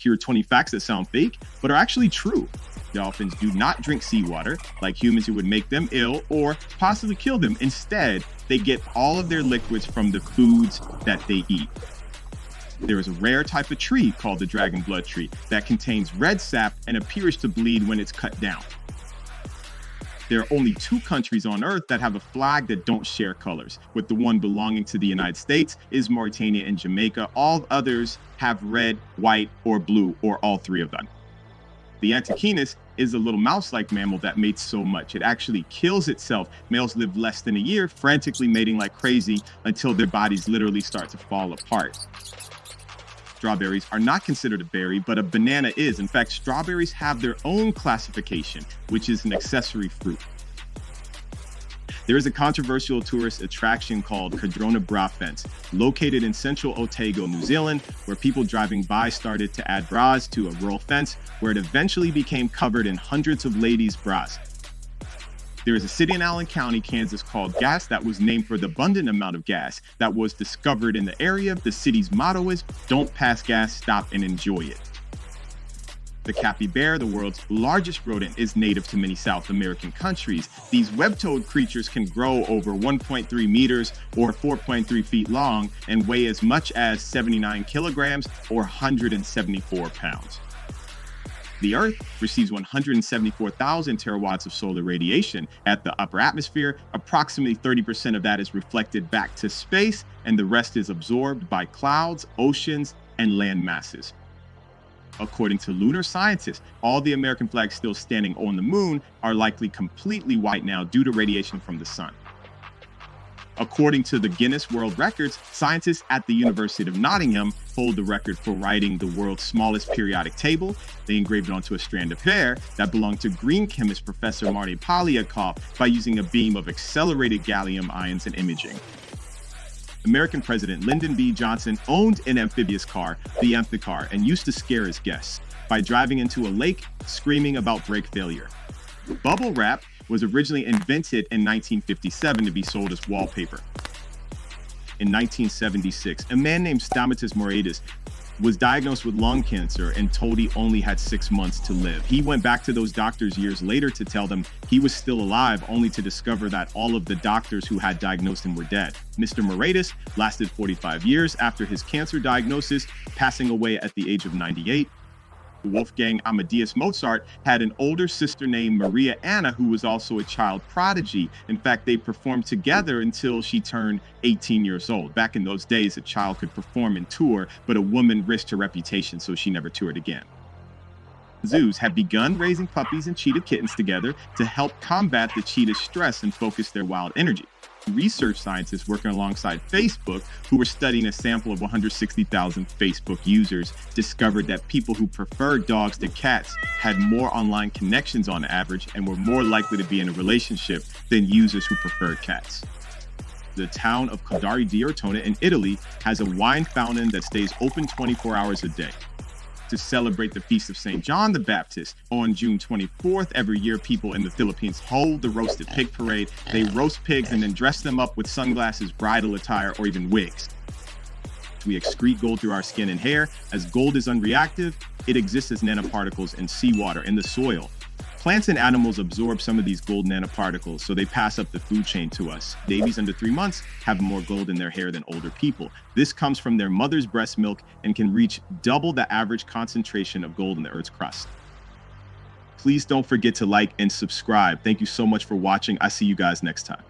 Here are 20 facts that sound fake, but are actually true. Dolphins do not drink seawater like humans, who would make them ill or possibly kill them. Instead, they get all of their liquids from the foods that they eat. There is a rare type of tree called the dragon blood tree that contains red sap and appears to bleed when it's cut down. There are only 2 countries on Earth that have a flag that don't share colors, with the one belonging to the United States is Mauritania and Jamaica. All others have red, white, or blue, or all 3 of them. The Antechinus is a little mouse-like mammal that mates so much it actually kills itself. Males live less than a year, frantically mating like crazy until their bodies literally start to fall apart. Strawberries are not considered a berry, but a banana is. In fact, strawberries have their own classification, which is an accessory fruit. There is a controversial tourist attraction called Cardrona Bra Fence, located in central Otago, New Zealand, where people driving by started to add bras to a rural fence, where it eventually became covered in hundreds of ladies' bras. There is a city in Allen County, Kansas called Gas that was named for the abundant amount of gas that was discovered in the area. The city's motto is, "Don't pass gas, stop and enjoy it." The capybara, the world's largest rodent, is native to many South American countries. These web-toed creatures can grow over 1.3 meters or 4.3 feet long and weigh as much as 79 kilograms or 174 pounds. The Earth receives 174,000 terawatts of solar radiation at the upper atmosphere. Approximately 30% of that is reflected back to space, and the rest is absorbed by clouds, oceans, and land masses. According to lunar scientists, all the American flags still standing on the moon are likely completely white now due to radiation from the sun. According to the Guinness World Records, scientists at the University of Nottingham hold the record for writing the world's smallest periodic table. They engraved it onto a strand of hair that belonged to green chemist Professor Marty Polyakov by using a beam of accelerated gallium ions and imaging. American President Lyndon B. Johnson owned an amphibious car, the Amphicar, and used to scare his guests by driving into a lake screaming about brake failure. Bubble wrap was originally invented in 1957 to be sold as wallpaper. In 1976, a man named Stomatis Moretus was diagnosed with lung cancer and told he only had 6 months to live. He went back to those doctors years later to tell them he was still alive, only to discover that all of the doctors who had diagnosed him were dead. Mr. Moretus lasted 45 years after his cancer diagnosis, passing away at the age of 98. Wolfgang Amadeus Mozart had an older sister named Maria Anna, who was also a child prodigy. In fact, they performed together until she turned 18 years old. Back in those days, a child could perform and tour, but a woman risked her reputation, so she never toured again. Zoos have begun raising puppies and cheetah kittens together to help combat the cheetah's stress and focus their wild energy. Research scientists working alongside Facebook, who were studying a sample of 160,000 Facebook users, discovered that people who preferred dogs to cats had more online connections on average and were more likely to be in a relationship than users who preferred cats. The town of Codari di Ortona in Italy has a wine fountain that stays open 24 hours a day. To celebrate the feast of St. John the Baptist on June 24th, every year people in the Philippines hold the roasted pig parade. They roast pigs and then dress them up with sunglasses, bridal attire, or even wigs. We excrete gold through our skin and hair. As gold is unreactive, it exists as nanoparticles in seawater, in the soil. Plants and animals absorb some of these gold nanoparticles, so they pass up the food chain to us. Babies under 3 months have more gold in their hair than older people. This comes from their mother's breast milk and can reach double the average concentration of gold in the Earth's crust. Please don't forget to like and subscribe. Thank you so much for watching. I see you guys next time.